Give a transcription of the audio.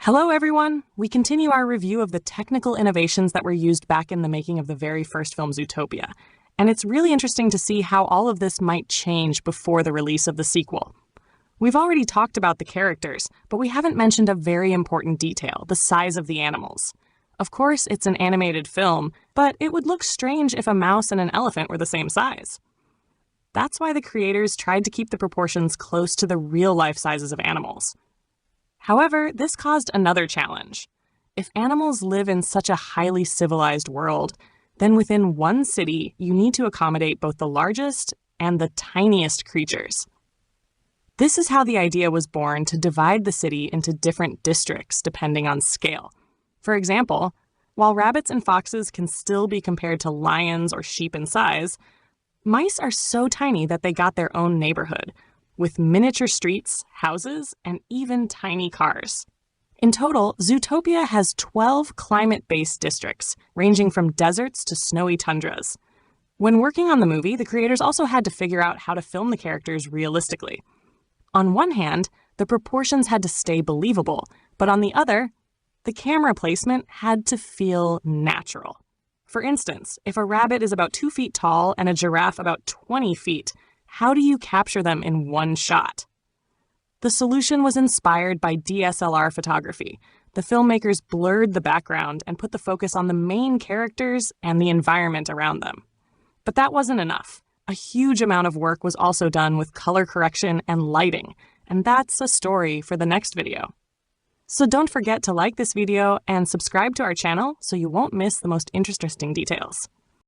Hello, everyone! We continue our review of the technical innovations that were used back in the making of the very first film Zootopia, and it's really interesting to see how all of this might change before the release of the sequel. We've already talked about the characters, but we haven't mentioned a very important detail, the size of the animals. Of course, it's an animated film, but it would look strange if a mouse and an elephant were the same size. That's why the creators tried to keep the proportions close to the real-life sizes of animals. However, this caused another challenge. If animals live in such a highly civilized world, then within one city, you need to accommodate both the largest and the tiniest creatures. This is how the idea was born to divide the city into different districts depending on scale. For example, while rabbits and foxes can still be compared to lions or sheep in size, mice are so tiny that they got their own neighborhood, with miniature streets, houses, and even tiny cars. In total, Zootopia has 12 climate-based districts, ranging from deserts to snowy tundras. When working on the movie, the creators also had to figure out how to film the characters realistically. On one hand, the proportions had to stay believable, but on the other, the camera placement had to feel natural. For instance, if a rabbit is about 2 feet tall and a giraffe about 20 feet, how do you capture them in one shot? The solution was inspired by DSLR photography. The filmmakers blurred the background and put the focus on the main characters and the environment around them. But that wasn't enough. A huge amount of work was also done with color correction and lighting, and that's a story for the next video. So don't forget to like this video and subscribe to our channel so you won't miss the most interesting details.